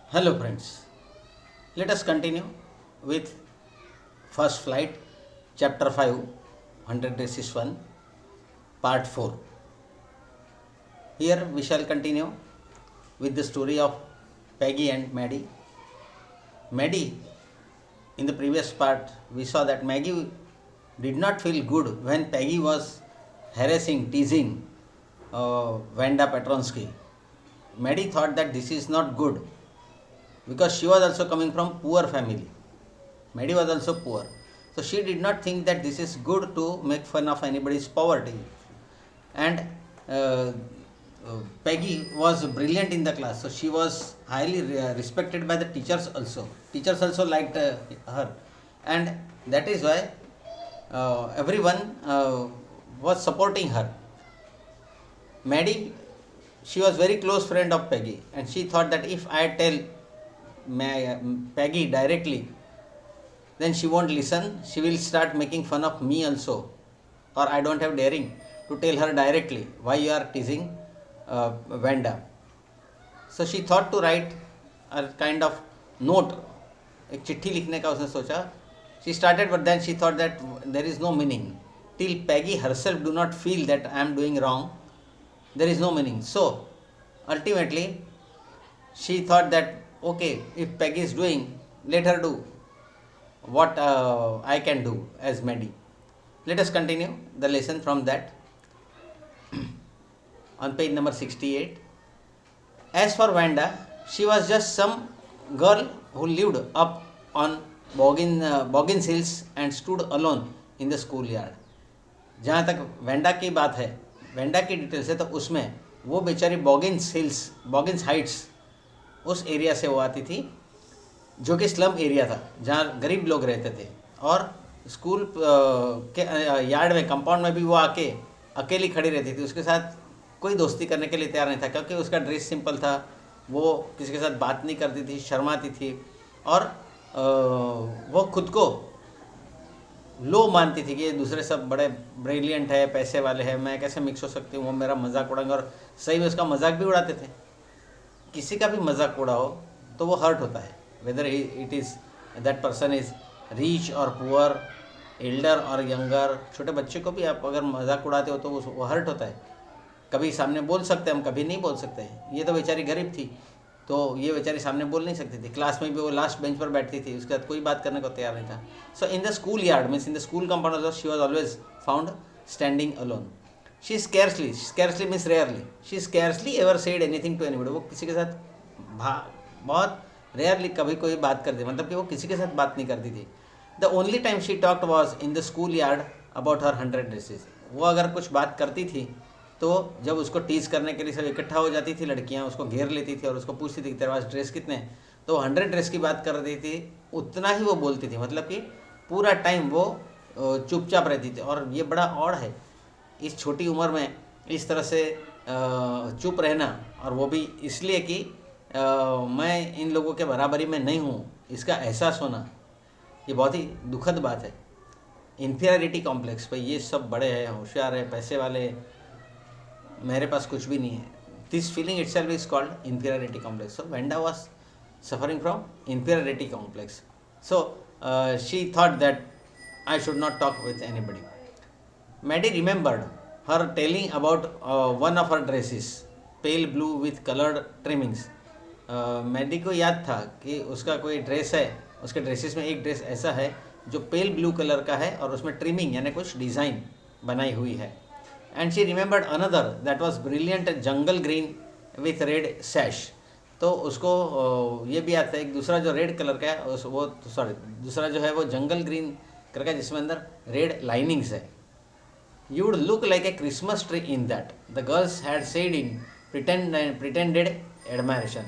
Hello friends, let us continue with First Flight, Chapter 5, 100 Races 1, Part 4. Here we shall continue with the story of Peggy and Maddie. Maddie, in the previous part, we saw that Maggie did not feel good when Peggy was harassing, teasing Vanda Petronsky. Maddie thought that this is not good because she was also coming from poor family. Maddie was also poor. So she did not think that this is good to make fun of anybody's poverty. And uh, Peggy was brilliant in the class, so she was highly respected by the teachers also. Teachers also liked her, and that is why everyone was supporting her. Maddie, she was very close friend of Peggy, and she thought that if I tell Peggy directly, then she won't listen. She will start making fun of me also, or I don't have daring to tell her directly why you are teasing Vanda. So she thought to write a kind of note, एक चिट्ठी लिखने का उसने सोचा. She started, but then she thought that there is no meaning. Till Peggy herself do not feel that I am doing wrong, there is no meaning. So ultimately, she thought that okay, if Peggy is doing, let her do what I can do as Maddie. Let us continue the lesson from that on page number 68. As for Vanda, she was just some girl who lived up on Boggins Hills and stood alone in the schoolyard. जहाँ तक Wanda की बात है, Wanda की details है, तो उसमें वो बेचारी बॉगिन्स हिल्स, बॉगिन्स हाइट्स, उस एरिया से वो आती थी जो कि स्लम एरिया था, जहाँ गरीब लोग रहते थे. और स्कूल के यार्ड में, कंपाउंड में भी वो आके अकेली खड़ी रहती थी. उसके साथ कोई दोस्ती करने के लिए तैयार नहीं था, क्योंकि उसका ड्रेस सिंपल था, वो किसी के साथ बात नहीं करती थी, शर्माती थी, और वो खुद को लो मानती थी कि दूसरे सब बड़े ब्रिलियंट है, पैसे वाले हैं, मैं कैसे मिक्स हो सकती हूँ, वो मेरा मजाक उड़ाएंगे. और सही में उसका मजाक भी उड़ाते थे. किसी का भी मजाक उड़ाओ तो वो हर्ट होता है, whether it is that person is rich और पुअर, एल्डर और यंगर. छोटे बच्चे को भी आप अगर मजाक उड़ाते हो तो वो हर्ट होता है. कभी सामने बोल सकते हैं हम, कभी नहीं बोल सकते हैं. ये तो बेचारी गरीब थी, तो ये बेचारी सामने बोल नहीं सकती थी. क्लास में भी वो लास्ट बेंच पर बैठती थी, उसके साथ कोई बात करने को तैयार नहीं था. So in the schoolyard means in the school compound she was always found standing alone. She scarcely means rarely, she scarcely ever said anything to anybody. वो किसी के साथ बहुत रेयरली कभी कोई बात करती, मतलब कि वो किसी के साथ बात नहीं करती थी. The only time she talked was in the school yard about her 100 dresses. वो अगर कुछ बात करती थी तो जब उसको टीज़ करने के लिए सब इकट्ठा हो जाती थी, लड़कियां उसको घेर लेती थी और उसको पूछती थी कि तेरे पास ड्रेस कितने हैं, तो वो 100 ड्रेस की बात कर रही थी, उतना ही वो बोलती थी. मतलब कि पूरा टाइम वो चुपचाप रहती थी. और ये बड़ा ऑड है, इस छोटी उम्र में इस तरह से चुप रहना, और वो भी इसलिए कि मैं इन लोगों के बराबरी में नहीं हूँ, इसका एहसास होना, ये बहुत ही दुखद बात है. इन्फीरियरिटी कॉम्प्लेक्स, भाई ये सब बड़े हैं, होशियार है, पैसे वाले, मेरे पास कुछ भी नहीं है. This feeling it self is called inferiority complex. So Wanda was suffering from inferiority complex. So she thought that I should not talk with anybody. Maddie remembered her telling about one of her dresses, pale blue with colored trimmings. Maddy को याद था कि उसका कोई dress है, उसके dresses में एक ड्रेस ऐसा है जो पेल ब्लू कलर का है और उसमें ट्रिमिंग यानी कुछ डिज़ाइन बनाई हुई है. And she remembered another that was brilliant jungle green with red sash. तो उसको ये भी आता है, एक दूसरा जो रेड कलर का है वो दूसरा जो है वो जंगल ग्रीन कलर का, जिसमें अंदर रेड लाइनिंग्स है. You would look like a Christmas tree in that, the girls had said in pretended admiration.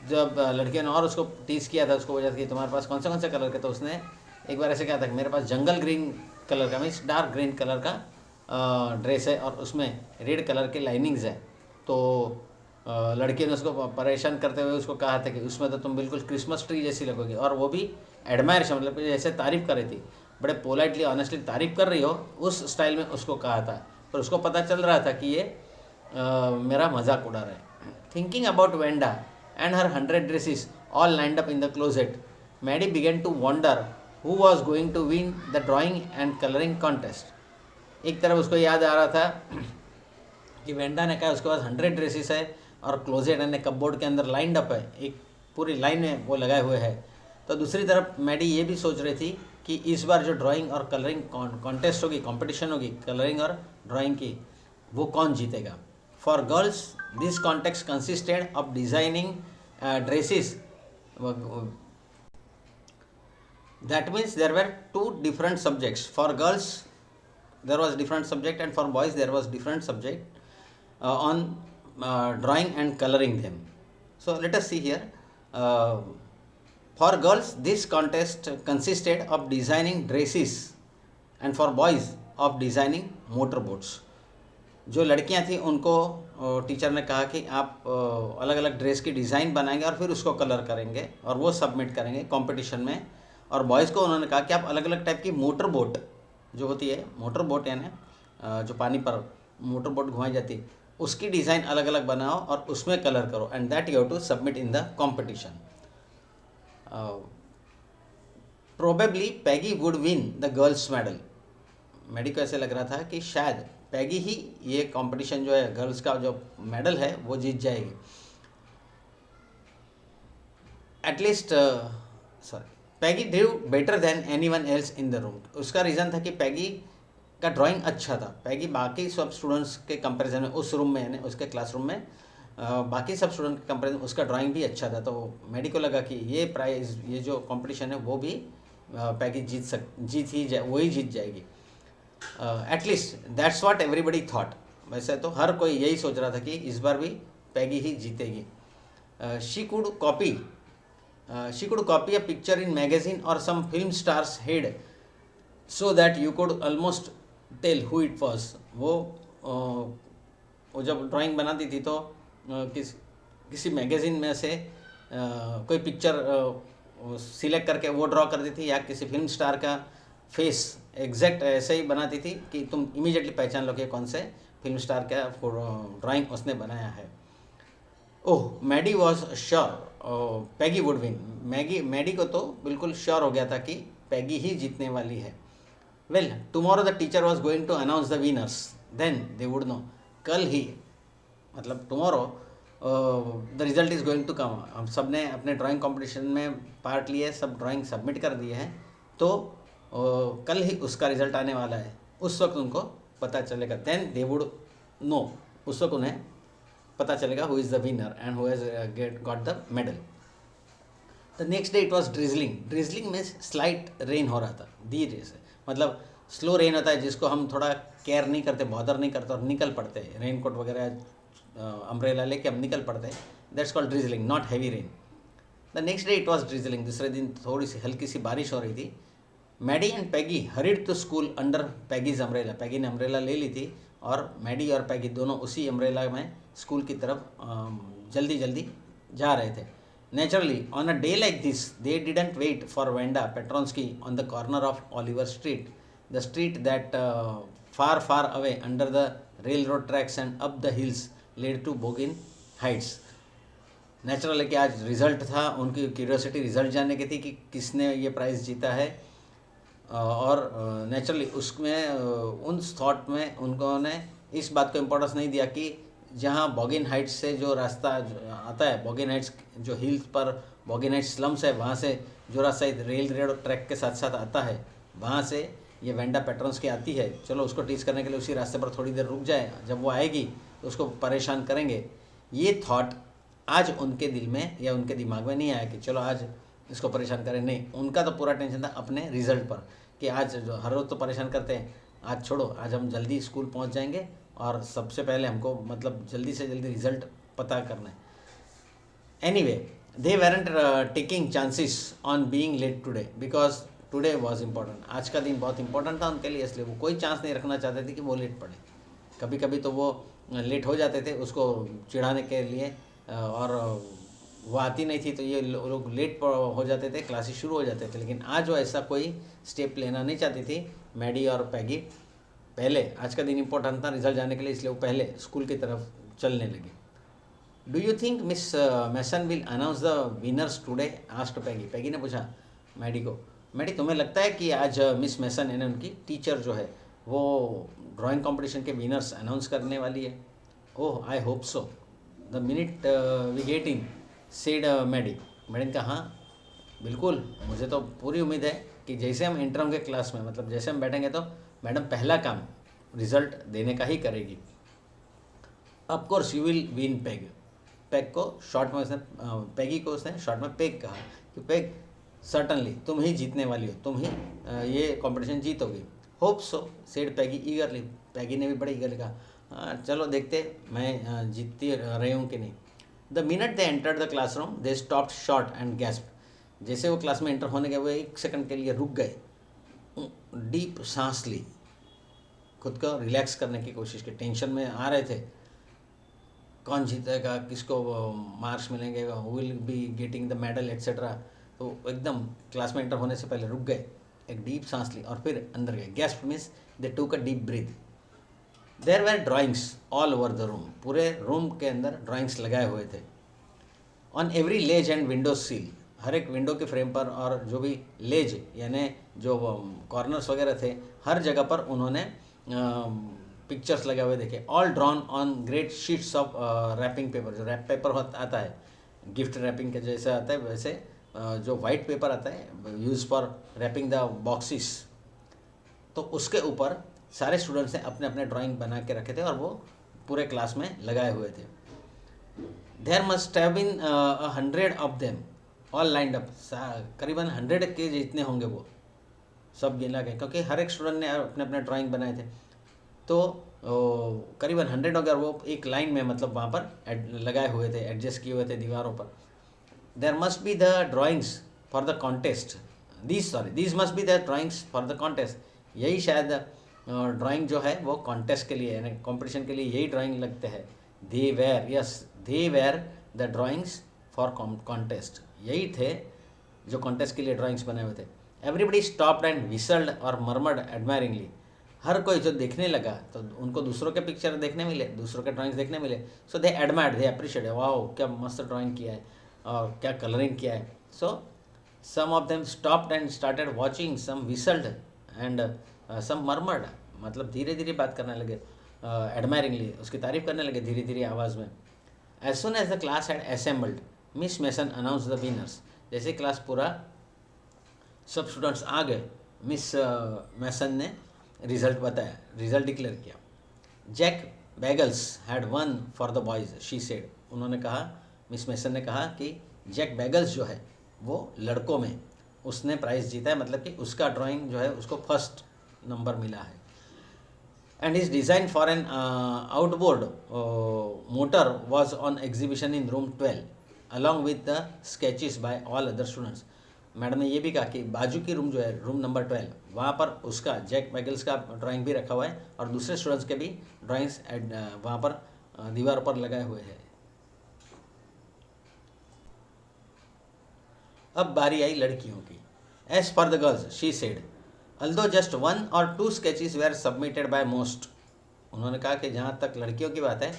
जब लड़कियों ने और उसको टीज किया था, उसको वजह कि तुम्हारे पास कौन से कलर के, तो उसने एक बार ऐसे कहा था कि मेरे पास जंगल ग्रीन कलर का मीन्स डार्क ग्रीन कलर का ड्रेस है और उसमें रेड कलर के लाइनिंग्स है. तो लड़कियों ने उसको परेशान करते हुए उसको कहा था कि उसमें तो तुम बिल्कुल क्रिसमस ट्री जैसी लगोगी. और वो भी एडमायरेशन, मतलब जैसे तारीफ़ कर रही थी, बड़े पोलाइटली ऑनेस्टली तारीफ़ कर रही हो, उस स्टाइल में उसको कहा था. पर उसको पता चल रहा था कि ये मेरा मजाक उड़ा रहा है. Thinking about Wanda, and her 100 dresses all lined up in the closet, Maddie began to wonder who was going to win the drawing and coloring contest. एक तरफ उसको याद आ रहा था कि वेंडा ने कहा उसके पास 100 ड्रेसेस है और क्लोजेट यानी कपबोर्ड के अंदर लाइंड अप है, एक पूरी लाइन में वो लगाए हुए है। तो दूसरी तरफ मैडी ये भी सोच रही थी कि इस बार जो ड्राइंग और कलरिंग कॉन्टेस्ट होगी, कंपटीशन होगी कलरिंग और ड्राइंग की, वो कौन जीतेगा। For girls this contest consisted of designing dresses, that means there were two different subjects. For girls there was different subject and for boys there was different subject on drawing and coloring them. So let us see here. For girls this contest consisted of designing dresses and for boys of designing motorboats. जो लड़कियां थी उनको teacher ने कहा कि आप अलग अलग ड्रेस की डिज़ाइन बनाएंगे और फिर उसको कलर करेंगे और वो सबमिट करेंगे कंपटीशन में। और बॉयज़ को उन्होंने कहा कि आप अलग अलग टाइप की मोटर बोट जो होती है, मोटर बोट यानी जो पानी पर मोटर बोट घुमाई जाती है, उसकी डिज़ाइन अलग अलग बनाओ और उसमें कलर करो and that you have to submit in the competition. Probably Peggy would win the girls medal. Maddy को ऐसे लग रहा था कि शायद पैगी ही ये कंपटीशन जो है गर्ल्स का जो मेडल है वो जीत जाएगी। At least Peggy Drew better than anyone else in the room. उसका रीज़न था कि पैगी का ड्राइंग अच्छा था। पैगी बाकी सब स्टूडेंट्स के कंपैरिजन में उस रूम में यानी उसके क्लासरूम में बाकी सब स्टूडेंट के कंपैरिजन उसका ड्राइंग भी अच्छा था। तो मैडी को लगा कि ये प्राइज़, ये जो कंपटीशन है वो भी पैगी वही जीत जाएगी। At least that's what everybody thought. वैसे तो हर कोई यही सोच रहा था कि इस बार भी पैगी ही जीतेगी। She could copy a picture in magazine or some film star's head so that you could almost tell who it was. वो जब ड्राइंग बनाती थी तो किसी मैगज़ीन में से कोई पिक्चर सिलेक्ट करके वो ड्रॉ करती थी या किसी फिल्म स्टार का फेस एग्जैक्ट ऐसे ही बनाती थी कि तुम इमीडिएटली पहचान लो कि कौन से फिल्म स्टार का ड्राइंग उसने बनाया है। Oh, Maddy was sure Peggy would win. Maddy को तो बिल्कुल श्योर हो गया था कि पैगी ही जीतने वाली है। Well, tomorrow the teacher was going to announce the winners, then they would know. कल ही मतलब tomorrow the result is going to come. हम सब ने अपने ड्राइंग कंपटीशन में पार्ट लिए, सब ड्राइंग सबमिट कर दिए हैं, तो कल ही उसका रिजल्ट आने वाला है। उस वक्त उनको पता चलेगा, देन दे वुड नो। उस वक्त उन्हें पता चलेगा who is the winner and who has got the medal. The next day it was drizzling. Drizzling में स्लाइट रेन हो रहा था, धीरे से, मतलब स्लो रेन होता है जिसको हम थोड़ा केयर नहीं करते, बॉदर नहीं करते और निकल पड़ते हैं। रेन कोट वगैरह अम्ब्रेला लेके हम निकल पड़ते हैं, that's called drizzling, not heavy rain. The next day it was drizzling. दूसरे दिन थोड़ी सी हल्की सी बारिश हो रही थी। Maddy and Peggy hurried to school under Peggy's umbrella. Peggy ने अम्ब्रेला ले ली थी और मैडी और पैगी दोनों उसी अम्ब्रेला में स्कूल की तरफ जल्दी जल्दी जा रहे थे। Naturally on a day like this they didn't wait for Wanda Petronski on the corner of Oliver Street, the street that far far away under the railroad tracks and up the hills led to Boggins Heights. Natural है कि आज result था, उनकी curiosity result जानने की थी कि किसने ये प्राइज़ जीता है। और नेचुरली उसमें उन थॉट में उन्होंने इस बात को इम्पोर्टेंस नहीं दिया कि जहाँ बॉगिन हाइट्स से जो रास्ता आता है, बॉगिन हाइट्स जो हिल्स पर बॉगिन हाइट्स स्लम्स है, वहाँ से जो रास्ता रेल ट्रैक के साथ साथ आता है, वहाँ से ये वेंडा पेट्रोन्स की आती है, चलो उसको टीच करने के लिए उसी रास्ते पर थोड़ी देर रुक जाए, जब वो आएगी तो उसको परेशान करेंगे। ये थॉट आज उनके दिल में या उनके दिमाग में नहीं आया कि चलो आज इसको परेशान करें। नहीं, उनका तो पूरा टेंशन था अपने रिज़ल्ट पर कि आज हर रोज़ तो परेशान करते हैं, आज छोड़ो, आज हम जल्दी स्कूल पहुंच जाएंगे और सबसे पहले हमको मतलब जल्दी से जल्दी रिज़ल्ट पता करना है। Anyway, they weren't taking chances on being late today because today was important. आज का दिन बहुत इंपॉर्टेंट था उनके लिए, इसलिए वो कोई चांस नहीं रखना चाहते थे कि वो लेट पड़े। कभी कभी तो वो लेट हो जाते थे उसको चिढ़ाने के लिए, और वो आती नहीं थी तो ये लोग लेट हो जाते थे, क्लासेस शुरू हो जाते थे। लेकिन आज वो ऐसा कोई स्टेप लेना नहीं चाहती थी मैडी और पैगी। पहले आज का दिन इम्पोर्टेंट था रिजल्ट जाने के लिए, इसलिए वो पहले स्कूल की तरफ चलने लगी। Do you think Miss Mason will announce the winners today? Asked Peggy. Peggy ने पूछा मैडी को, मैडी तुम्हें लगता है कि आज मिस मैसन यानी उनकी टीचर जो है वो ड्राइंग कंपटीशन के विनर्स अनाउंस करने वाली है? Oh I hope so the minute we get in, said Maddy. Maddy ने कहा हाँ बिल्कुल, मुझे तो पूरी उम्मीद है कि जैसे हम एंटर होंगे क्लास में, मतलब जैसे हम बैठेंगे तो मैडम पहला काम रिजल्ट देने का ही करेगी। Of course you will win peg. Peg को शॉर्ट में उसने पैगी को उसने शॉर्ट में पैग कहा कि पैग सर्टनली तुम ही जीतने वाली हो, तुम ही ये कंपटीशन जीतोगी। होप सो सेड पैगी ईगरली। पैगी ने भी बड़े ईगरली कहा हाँ चलो देखते मैं जीतती रही हूँ कि नहीं। The minute they entered the classroom they stopped short and gasp. जैसे वो क्लास में एंटर होने के वो एक सेकंड के लिए रुक गए, डीप सांस ली, खुद को रिलैक्स करने की कोशिश की। टेंशन में आ रहे थे, कौन जीतेगा, किसको मार्क्स मिलेंगे, who will be getting the medal etcetera. तो एकदम क्लास में एंटर होने से पहले रुक गए, एक डीप सांस ली और फिर अंदर गए। Gasp means they took a deep breath. There were drawings all over the room. पूरे रूम के अंदर ड्राइंग्स लगाए हुए थे। On every ledge and window sill, हर एक विंडो के फ्रेम पर और जो भी लेज यानी जो कॉर्नर्स वगैरह थे हर जगह पर उन्होंने पिक्चर्स लगे हुए देखे। All drawn on great sheets of wrapping paper. जो रैप पेपर आता है गिफ्ट रैपिंग के जैसे आता है, वैसे जो वाइट पेपर आता है use for wrapping the boxes, तो उसके ऊपर सारे स्टूडेंट्स ने अपने अपने ड्राइंग बना के रखे थे और वो पूरे क्लास में लगाए हुए थे। There must have been 100 of them all lined up. करीबन 100 के जितने होंगे वो सब गिना गए, क्योंकि हर एक स्टूडेंट ने अपने अपने ड्राइंग बनाए थे। तो करीबन 100 अगर वो एक लाइन में मतलब वहाँ पर लगाए हुए थे, एडजस्ट किए हुए थे दीवारों पर। There must be the drawings for the contest, these must be the drawings for the contest. यही शायद ड्राइंग जो है वो कॉन्टेस्ट के लिए यानी कॉम्पिटिशन के लिए यही ड्राइंग लगते हैं। They were the drawings for contest, यही थे जो कॉन्टेस्ट के लिए ड्राइंग्स बनाए हुए थे। एवरीबडी स्टॉप्ड एंड विसल्ड और मर्मर्ड एडमायरिंगली। हर कोई जो देखने लगा तो उनको दूसरों के पिक्चर देखने मिले, दूसरों के ड्राइंग्स देखने मिले। सो दे एडमायर्ड, दे अप्रिशिएट, वाओ क्या मस्त ड्राइंग किया है और क्या कलरिंग किया है। So some of them stopped and started watching, some whistled and some murmured, मतलब धीरे धीरे बात करने लगे, एडमायरिंगली उसकी तारीफ करने लगे धीरे धीरे आवाज़ में। As soon as the class had assembled miss Mason announce the winners. जैसे क्लास पूरा सब स्टूडेंट्स आ गए, मिस मैसन ने रिजल्ट बताया, रिजल्ट डिक्लेयर किया। Jack Beagles had won for the boys she said. उन्होंने कहा, मिस मैसन ने कहा कि जैक बैगल्स जो है वो लड़कों में उसने प्राइज़ जीता है, मतलब कि उसका ड्राइंग जो है उसको फर्स्ट नंबर मिला है। And his design for an outboard motor was on exhibition in room 12 along with the sketches by all other students. Madam ने ये भी कहा कि बाजू की रूम जो है रूम नंबर 12 वहाँ पर उसका जैक बैगल्स का ड्राइंग भी रखा हुआ है और दूसरे स्टूडेंट्स के भी ड्राइंग्स वहाँ पर दीवार पर लगाए हुए हैं। अब बारी आई लड़कियों की। As for the girls she said although just 1 or 2 sketches were submitted by most। उन्होंने कहा कि जहाँ तक लड़कियों की बात है,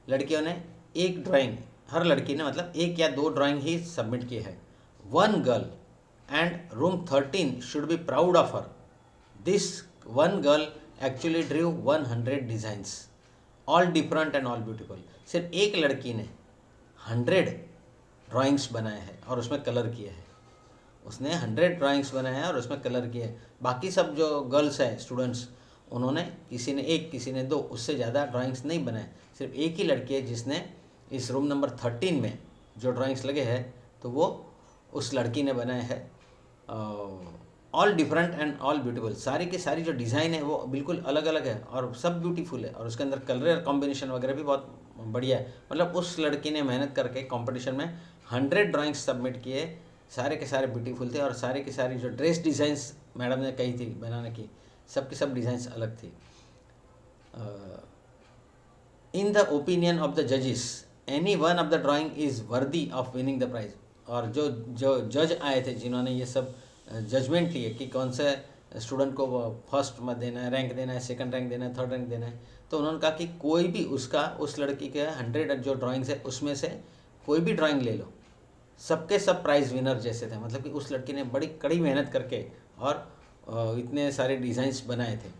लड़कियों ने एक ड्राइंग, हर लड़की ने मतलब 1 या 2 ड्राइंग ही सबमिट की है। 1 girl and room 13 should be proud of her. This one girl actually drew 100 designs, all different and all beautiful। सिर्फ एक लड़की ने 100 ड्राइंग्स बनाए हैं और उसमें कलर किए हैं। उसने 100 ड्राइंग्स बनाए हैं और उसमें कलर किए हैं। बाकी सब जो गर्ल्स हैं स्टूडेंट्स, उन्होंने किसी ने 1 किसी ने 2, उससे ज़्यादा ड्राइंग्स नहीं बनाए। सिर्फ एक ही लड़की है जिसने इस रूम नंबर 13 में जो ड्राइंग्स लगे हैं तो वो उस लड़की ने बनाए हैं। All different and all beautiful, सारी की सारी जो डिज़ाइन है वो बिल्कुल अलग अलग है और सब ब्यूटीफुल है और उसके अंदर कलर कॉम्बिनेशन वगैरह भी बहुत बढ़िया है। मतलब उस लड़की ने मेहनत करके कंपटीशन में 100 ड्राइंग्स सबमिट किए, सारे के सारे ब्यूटीफुल थे और सारे की सारी जो ड्रेस डिज़ाइंस मैडम ने कही थी बनाने की, सब की सब डिज़ाइंस अलग थी। In the opinion of the जजेस any one of the drawing is worthy of winning the prize. और जो जो जज आए थे जिन्होंने ये सब जजमेंट लिए कि कौन से स्टूडेंट को फर्स्ट में देना है, रैंक देना है, सेकंड रैंक देना है, थर्ड रैंक देना है, तो उन्होंने कहा कि कोई भी उसका उस लड़की के 100 जो ड्राइंग्स है उसमें से कोई भी ड्राइंग ले लो, सबके सब प्राइज़ विनर जैसे थे। मतलब कि उस लड़की ने बड़ी कड़ी मेहनत करके और इतने सारे डिज़ाइंस बनाए थे।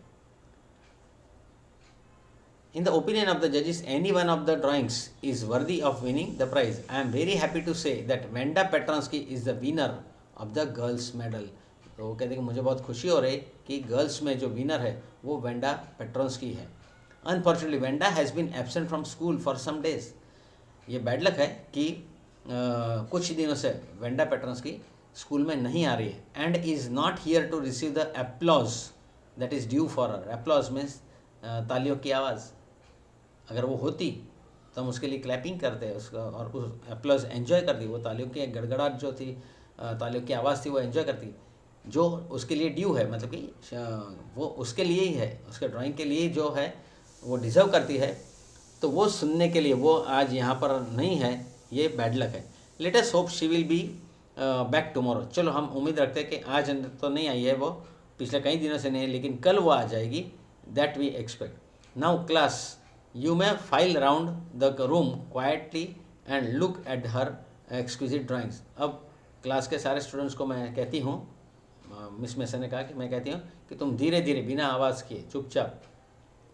In the opinion of the judges, any one of the drawings is worthy of winning the prize. I am very happy to say that Vanda Petronsky is the winner of the girls medal. तो वो कहते हैं कि मुझे बहुत खुशी हो रही कि गर्ल्स में जो विनर है वो वेंडा पेट्रोन्स्की है। Unfortunately Wanda has been absent from school for some days. ये बैड लक है कि कुछ दिनों से वेंडा पेट्रोन्स्की स्कूल में नहीं आ रही है and is not here to receive the applause that is due for her. Applause means तालियों की आवाज़। अगर वो होती तो हम उसके लिए क्लैपिंग करते उसका और उस एप्लॉज एंजॉय करती। वो तालियों की गड़गड़ाहट जो थी, तालियों की आवाज़ थी, वो एंजॉय करती जो उसके लिए ड्यू है। मतलब कि वो उसके लिए ही है, उसके ड्राइंग के लिए जो है वो डिज़र्व करती है। तो वो सुनने के लिए वो आज यहाँ पर नहीं है, ये बैड लक है। Let us hope she will be back tomorrow. चलो हम उम्मीद रखते हैं कि आज तो नहीं आई है वो, पिछले कई दिनों से नहीं है, लेकिन कल वो आ जाएगी। That we expect. Now class, you may file around the room quietly and look at her exquisite drawings। अब क्लास के सारे स्टूडेंट्स को मैं कहती हूँ, मिस मेसन ने कहा कि मैं कहती हूँ कि तुम धीरे धीरे बिना आवाज़ किए चुपचाप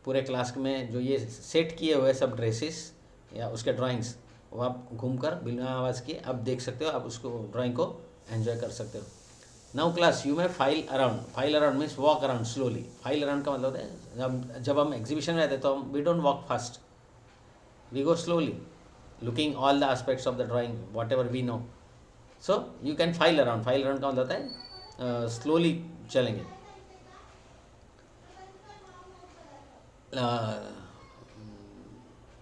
पूरे क्लास में जो ये सेट किए हुए सब ड्रेसेस या उसके ड्राइंग्स वो आप घूमकर बिना आवाज़ किए आप देख सकते हो, आप उसको ड्राइंग को एंजॉय कर सकते हो। नाउ क्लास, यू में file around. File around means walk around slowly. File around का मतलब है जब हम एग्जीबिशन में रहते हैं तो हम we don't walk fast, we go slowly looking all the aspects of the drawing whatever we know. So you can file around. File around का मतलब है स्लोली चलेंगे।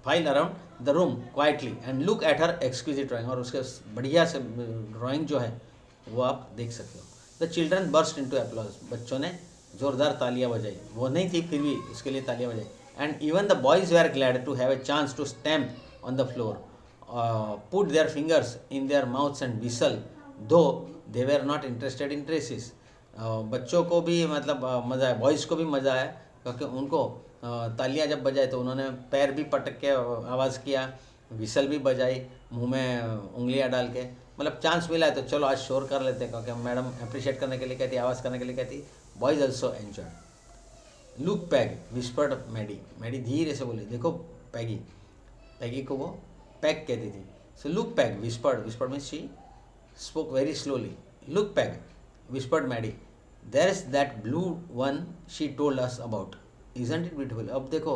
File around the room quietly and look at हर exquisite drawing. और उसके बढ़िया से drawing जो है वो आप देख सकते हो। The children burst into applause. बच्चों ने जोरदार तालियां बजाई। वो नहीं थी फिर भी उसके लिए तालियां बजाई। And even the boys were glad to have a chance to stamp on the floor, put their fingers in their mouths and whistle though they were not interested in dresses. बच्चों को भी मतलब मज़ा आया, बॉयज़ को भी मज़ा आया क्योंकि उनको तालियां जब बजाए तो उन्होंने पैर भी पटक के आवाज़ किया, विसल भी बजाई, मुंह में उंगलियां डाल के। मतलब चांस मिला है तो चलो आज शोर कर लेते हैं क्योंकि मैडम अप्रिशिएट करने के लिए कहती, आवाज़ करने के लिए कहती। Boys also enjoy. Look Peg whispered Maddy. Maddy धीरे से बोली, देखो पैगी। पैगी को वो पैग कहती थी। So look Peg whispered. Whispered means she spoke very slowly. Look Peg whispered Maddy, there is that blue one she told us about, isn't it beautiful. अब देखो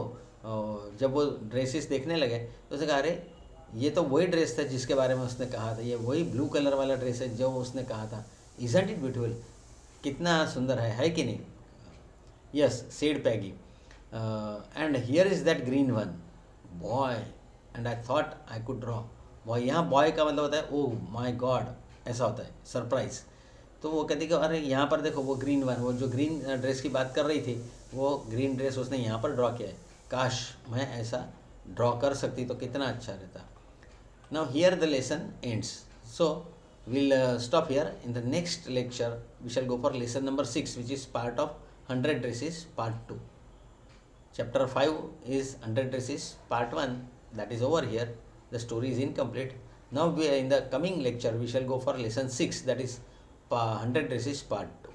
जब वो ड्रेसेस देखने लगे तो उसने कहा, अरे ये तो वही ड्रेस था जिसके बारे में उसने कहा था, ये वही ब्लू कलर वाला ड्रेस है जो उसने कहा था। इजंट इट ब्यूटीफुल, कितना सुंदर है कि नहीं। Yes said Peggy, and here is that green one boy and I thought I could draw. Boy, यहाँ बॉय का मतलब होता है ओह माई गॉड, ऐसा होता है सरप्राइज। तो वो कहती कि अरे यहाँ पर देखो वो ग्रीन वन, वो जो ग्रीन ड्रेस की बात कर रही थी वो ग्रीन ड्रेस उसने यहाँ पर ड्रॉ किया है। काश मैं ऐसा ड्रॉ कर सकती तो कितना अच्छा रहता। Now here the lesson ends. So we'll stop here. In the next lecture we shall go for lesson number 6, which is part of 100 dresses part 2. Chapter 5 is 100 dresses part 1. That is over here. The story is incomplete. Now in the coming lecture we shall go for lesson 6, that is 100 dresses part 2.